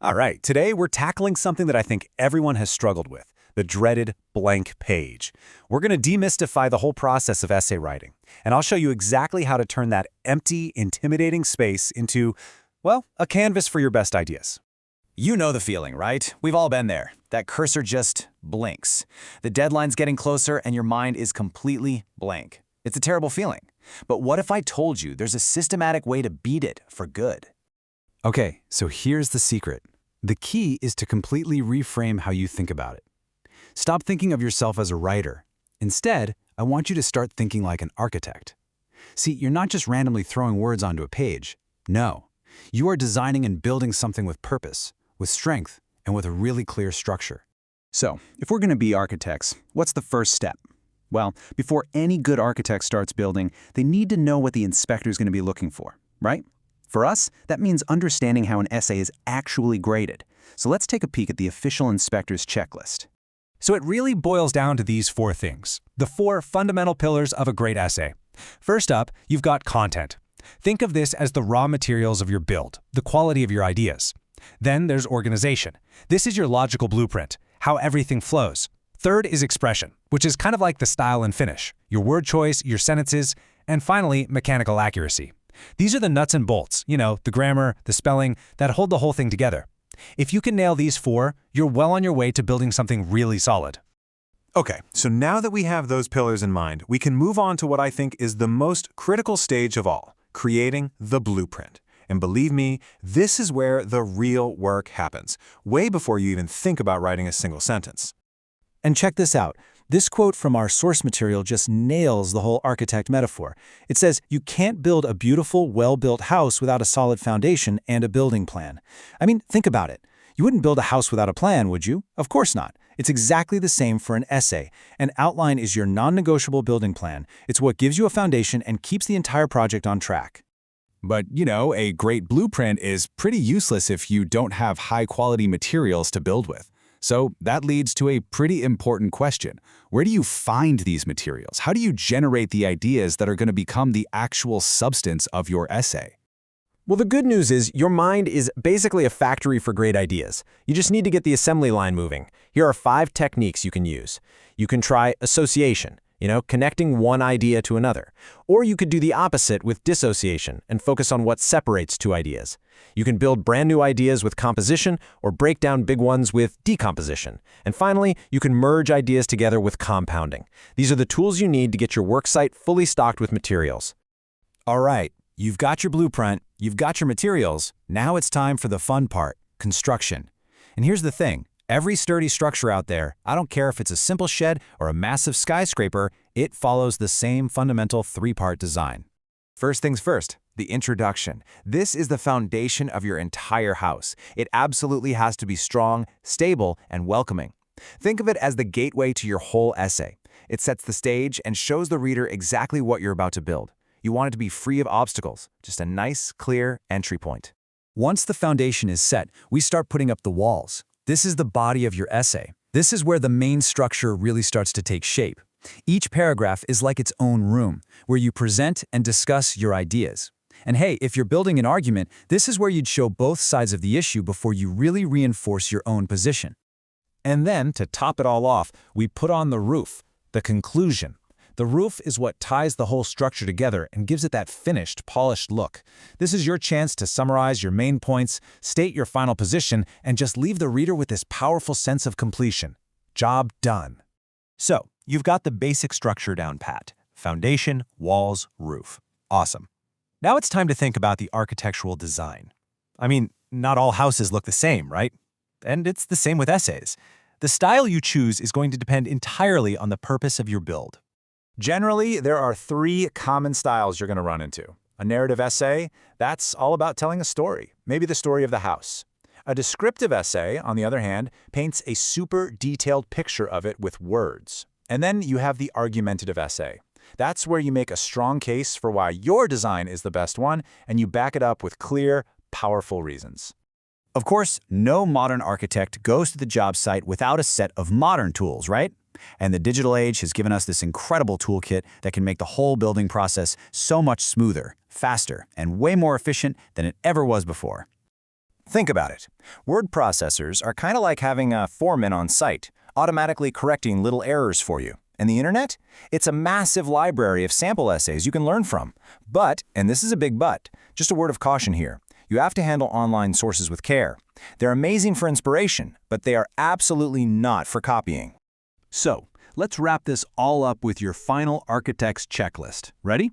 All right, today we're tackling something that I think everyone has struggled with, the dreaded blank page. We're going to demystify the whole process of essay writing, and I'll show you exactly how to turn that empty, intimidating space into, well, a canvas for your best ideas. You know the feeling, right? We've all been there. That cursor just blinks. The deadline's getting closer and your mind is completely blank. It's a terrible feeling. But what if I told you there's a systematic way to beat it for good? Okay, so here's the secret. The key is to completely reframe how you think about it. Stop thinking of yourself as a writer. Instead, I want you to start thinking like an architect. See, you're not just randomly throwing words onto a page. No, you are designing and building something with purpose, with strength, and with a really clear structure. So, if we're going to be architects, what's the first step? Well, before any good architect starts building, they need to know what the inspector is going to be looking for, right? For us, that means understanding how an essay is actually graded. So let's take a peek at the official inspector's checklist. So it really boils down to these four things, the four fundamental pillars of a great essay. First up, you've got content. Think of this as the raw materials of your build, the quality of your ideas. Then there's organization. This is your logical blueprint, how everything flows. Third is expression, which is kind of like the style and finish, your word choice, your sentences, and finally, mechanical accuracy. These are the nuts and bolts, the grammar, the spelling, that hold the whole thing together. If you can nail these four, you're well on your way to building something really solid. Okay, so now that we have those pillars in mind, we can move on to what I think is the most critical stage of all, creating the blueprint. And believe me, this is where the real work happens, way before you even think about writing a single sentence. And check this out. This quote from our source material just nails the whole architect metaphor. It says, you can't build a beautiful, well-built house without a solid foundation and a building plan. I mean, think about it. You wouldn't build a house without a plan, would you? Of course not. It's exactly the same for an essay. An outline is your non-negotiable building plan. It's what gives you a foundation and keeps the entire project on track. But, a great blueprint is pretty useless if you don't have high-quality materials to build with. So that leads to a pretty important question. Where do you find these materials? How do you generate the ideas that are going to become the actual substance of your essay? Well, the good news is your mind is basically a factory for great ideas. You just need to get the assembly line moving. Here are 5 techniques you can use. You can try association, connecting one idea to another. Or you could do the opposite with dissociation and focus on what separates two ideas. You can build brand new ideas with composition or break down big ones with decomposition. And finally, you can merge ideas together with compounding. These are the tools you need to get your worksite fully stocked with materials. All right, you've got your blueprint, you've got your materials. Now it's time for the fun part, construction. And here's the thing. Every sturdy structure out there, I don't care if it's a simple shed or a massive skyscraper, it follows the same fundamental 3-part design. First things first, the introduction. This is the foundation of your entire house. It absolutely has to be strong, stable, and welcoming. Think of it as the gateway to your whole essay. It sets the stage and shows the reader exactly what you're about to build. You want it to be free of obstacles, just a nice, clear entry point. Once the foundation is set, we start putting up the walls. This is the body of your essay. This is where the main structure really starts to take shape. Each paragraph is like its own room, where you present and discuss your ideas. And hey, if you're building an argument, this is where you'd show both sides of the issue before you really reinforce your own position. And then, to top it all off, we put on the roof, the conclusion. The roof is what ties the whole structure together and gives it that finished, polished look. This is your chance to summarize your main points, state your final position, and just leave the reader with this powerful sense of completion. Job done. So, you've got the basic structure down pat. Foundation, walls, roof. Awesome. Now it's time to think about the architectural design. I mean, not all houses look the same, right? And it's the same with essays. The style you choose is going to depend entirely on the purpose of your build. Generally, there are 3 common styles you're going to run into. A narrative essay, that's all about telling a story, maybe the story of the house. A descriptive essay, on the other hand, paints a super detailed picture of it with words. And then you have the argumentative essay. That's where you make a strong case for why your design is the best one, and you back it up with clear, powerful reasons. Of course, no modern architect goes to the job site without a set of modern tools, right? And the digital age has given us this incredible toolkit that can make the whole building process so much smoother, faster, and way more efficient than it ever was before. Think about it. Word processors are kind of like having a foreman on site, automatically correcting little errors for you. And the internet? It's a massive library of sample essays you can learn from. But, and this is a big but, just a word of caution here, you have to handle online sources with care. They're amazing for inspiration, but they are absolutely not for copying. So, let's wrap this all up with your final architect's checklist. Ready?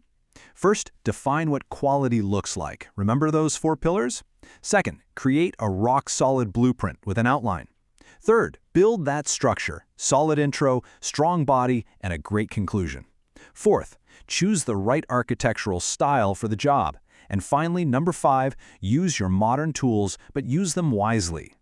First, define what quality looks like. Remember those 4 pillars? Second, create a rock-solid blueprint with an outline. Third, build that structure, solid intro, strong body, and a great conclusion. Fourth, choose the right architectural style for the job. And finally, number 5, use your modern tools, but use them wisely.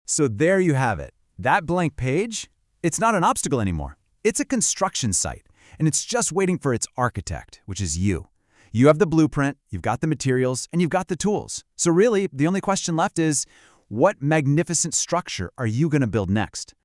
So there you have it. That blank page, it's not an obstacle anymore. It's a construction site, and it's just waiting for its architect, which is you. You have the blueprint, you've got the materials, and you've got the tools. So really, the only question left is, what magnificent structure are you going to build next?